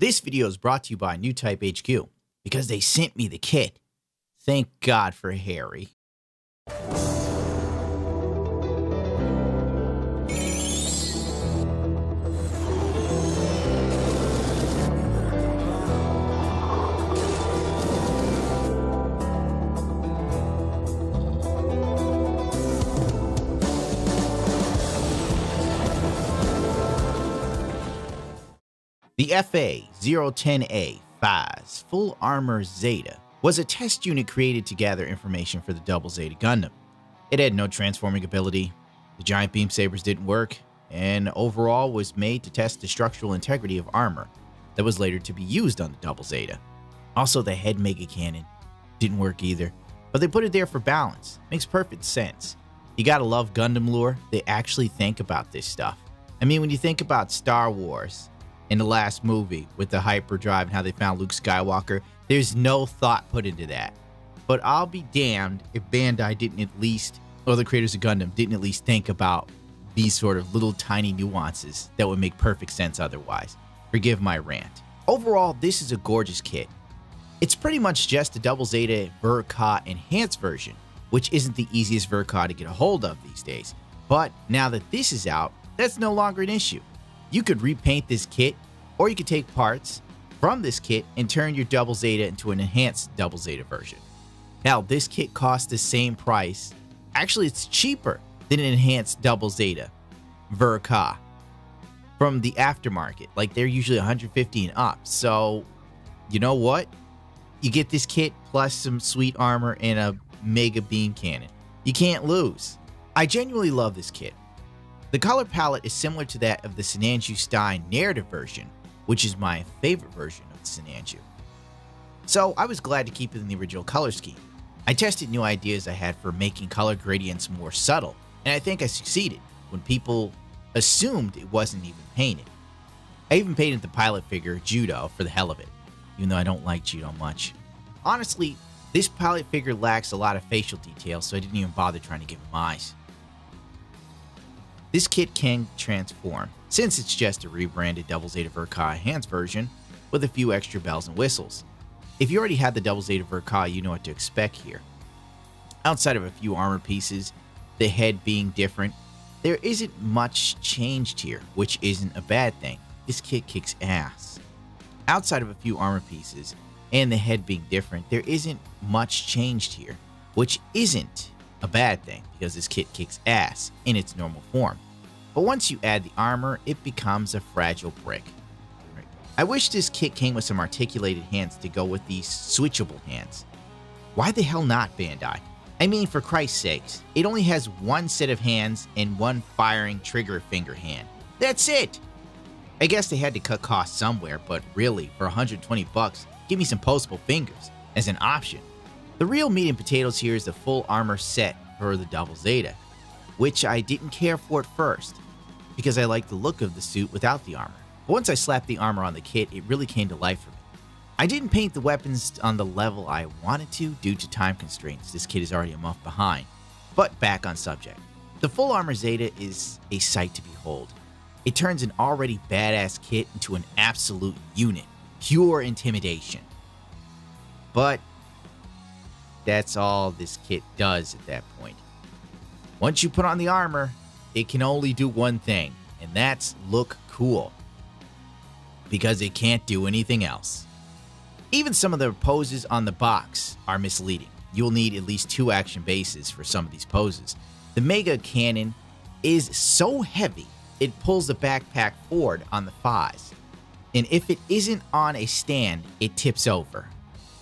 This video is brought to you by New Type HQ because they sent me the kit. Thank God for Harry. The FA-010A Fazz Full Armor Zeta was a test unit created to gather information for the Double Zeta Gundam. It had no transforming ability, the giant beam sabers didn't work, and overall was made to test the structural integrity of armor that was later to be used on the Double Zeta. Also, the head mega cannon didn't work either, but they put it there for balance. Makes perfect sense. You gotta love Gundam lore, they actually think about this stuff. I mean, when you think about Star Wars, in the last movie with the hyperdrive and how they found Luke Skywalker, there's no thought put into that. But I'll be damned if Bandai didn't at least, or the creators of Gundam, didn't at least think about these sort of little tiny nuances that would make perfect sense otherwise. Forgive my rant. Overall, this is a gorgeous kit. It's pretty much just the Double Zeta Ver-Ka enhanced version, which isn't the easiest Ver-Ka to get a hold of these days. But now that this is out, that's no longer an issue. You could repaint this kit, or you could take parts from this kit and turn your Double Zeta into an enhanced Double Zeta version. Now, this kit costs the same price. Actually, it's cheaper than an enhanced Double Zeta Ver-Ka from the aftermarket. Like, they're usually 150 and up. So, you know what? You get this kit plus some sweet armor and a mega beam cannon. You can't lose. I genuinely love this kit. The color palette is similar to that of the Sinanju Stein narrative version, which is my favorite version of the Sinanju. So I was glad to keep it in the original color scheme. I tested new ideas I had for making color gradients more subtle, and I think I succeeded when people assumed it wasn't even painted. I even painted the pilot figure Judo for the hell of it, even though I don't like Judo much. Honestly, this pilot figure lacks a lot of facial detail, so I didn't even bother trying to give him eyes. This kit can transform, since it's just a rebranded Double Zeta Ver-Ka enhanced version with a few extra bells and whistles. If you already had the Double Zeta Ver-Ka, you know what to expect here. Outside of a few armor pieces, the head being different, there isn't much changed here, which isn't a bad thing. This kit kicks ass. Outside of a few armor pieces and the head being different, there isn't much changed here, which isn't a bad thing because this kit kicks ass in its normal form. But once you add the armor, it becomes a fragile brick. I wish this kit came with some articulated hands to go with these switchable hands. Why the hell not, Bandai? I mean, for Christ's sakes, it only has one set of hands and one firing trigger finger hand. That's it! I guess they had to cut costs somewhere, but really, for 120 bucks, give me some postable fingers as an option. The real meat and potatoes here is the full armor set for the Double Zeta, which I didn't care for at first, because I liked the look of the suit without the armor. But once I slapped the armor on the kit, it really came to life for me. I didn't paint the weapons on the level I wanted to due to time constraints. This kit is already a month behind. But back on subject. The full armor Zeta is a sight to behold. It turns an already badass kit into an absolute unit. Pure intimidation. But that's all this kit does at that point. Once you put on the armor, it can only do one thing, and that's look cool. Because it can't do anything else. Even some of the poses on the box are misleading. You'll need at least 2 action bases for some of these poses. The mega cannon is so heavy, it pulls the backpack forward on the Fazz. And if it isn't on a stand, it tips over.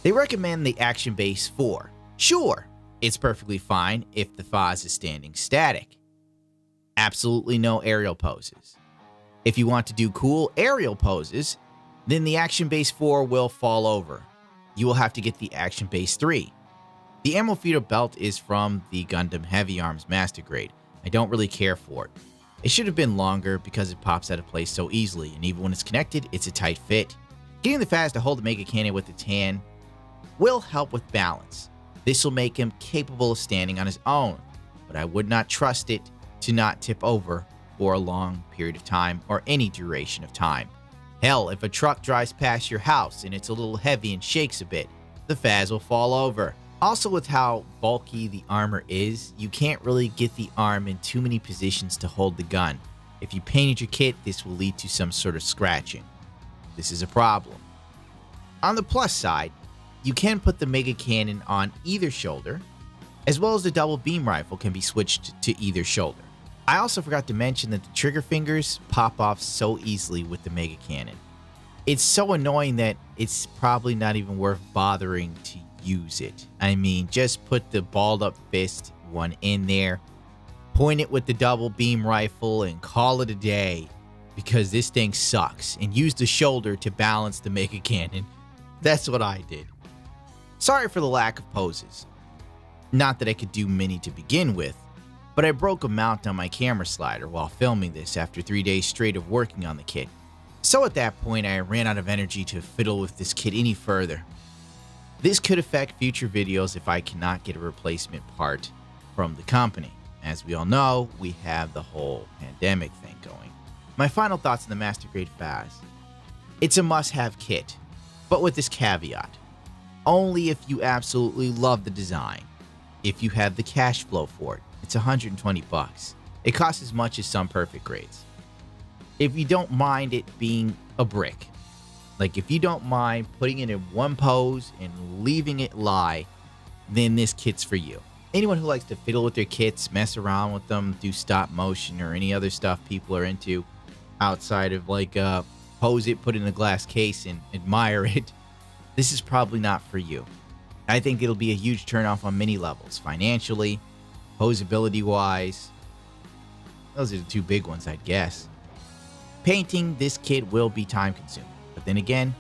They recommend the action base 4. Sure, it's perfectly fine if the Fazz is standing static. Absolutely no aerial poses. If you want to do cool aerial poses, then the action base 4 will fall over. You will have to get the action base 3. The ammo feeder belt is from the Gundam Heavy Arms Master Grade. I don't really care for it. It should have been longer because it pops out of place so easily, and even when it's connected, it's a tight fit. Getting the Fazz to hold the mega cannon with its hand will help with balance. This will make him capable of standing on his own, but I would not trust it to not tip over for a long period of time or any duration of time. Hell, if a truck drives past your house and it's a little heavy and shakes a bit, the Fazz will fall over. Also, with how bulky the armor is, you can't really get the arm in too many positions to hold the gun. If you painted your kit, this will lead to some sort of scratching. This is a problem. On the plus side, you can put the Mega Cannon on either shoulder, as well as the double beam rifle can be switched to either shoulder. I also forgot to mention that the trigger fingers pop off so easily with the Mega Cannon. It's so annoying that it's probably not even worth bothering to use it. I mean, just put the balled up fist one in there, point it with the double beam rifle, and call it a day, because this thing sucks, and use the shoulder to balance the Mega Cannon. That's what I did. Sorry for the lack of poses. Not that I could do many to begin with, but I broke a mount on my camera slider while filming this after 3 days straight of working on the kit. So at that point, I ran out of energy to fiddle with this kit any further. This could affect future videos if I cannot get a replacement part from the company. As we all know, we have the whole pandemic thing going. My final thoughts on the Master Grade Fazz. It's a must-have kit, but with this caveat. Only if you absolutely love the design. If you have the cash flow for it, it's 120 bucks. It costs as much as some perfect grades. If you don't mind it being a brick, like if you don't mind putting it in one pose and leaving it lie, then this kit's for you. Anyone who likes to fiddle with their kits, mess around with them, do stop motion or any other stuff people are into outside of like pose it, put it in a glass case and admire it, this is probably not for you. I think it'll be a huge turnoff on many levels, financially, posability-wise. Those are the two big ones, I'd guess. Painting this kit will be time-consuming, but then again,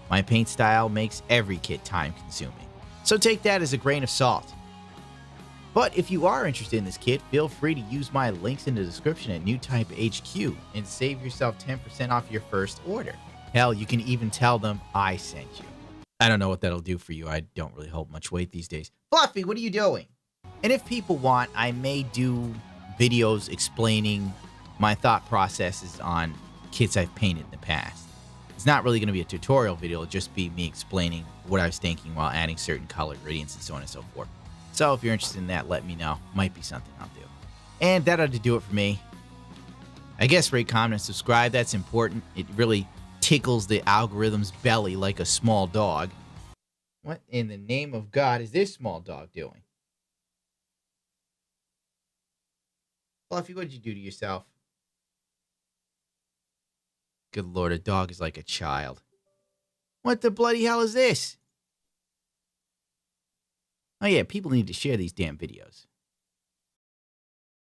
my paint style makes every kit time-consuming. So take that as a grain of salt. But if you are interested in this kit, feel free to use my links in the description at NewType HQ and save yourself 10% off your first order. Hell, you can even tell them I sent you. I don't know what that'll do for you. I don't really hold much weight these days. Fluffy, what are you doing? And if people want, I may do videos explaining my thought processes on kits I've painted in the past. It's not really going to be a tutorial video. It'll just be me explaining what I was thinking while adding certain color gradients and so on and so forth. So if you're interested in that, let me know. Might be something I'll do. And that ought to do it for me. I guess rate, comment, and subscribe. That's important. It really tickles the algorithm's belly like a small dog. What in the name of God is this small dog doing? Fluffy, what did you do to yourself? Good Lord, a dog is like a child. What the bloody hell is this? Oh yeah, people need to share these damn videos.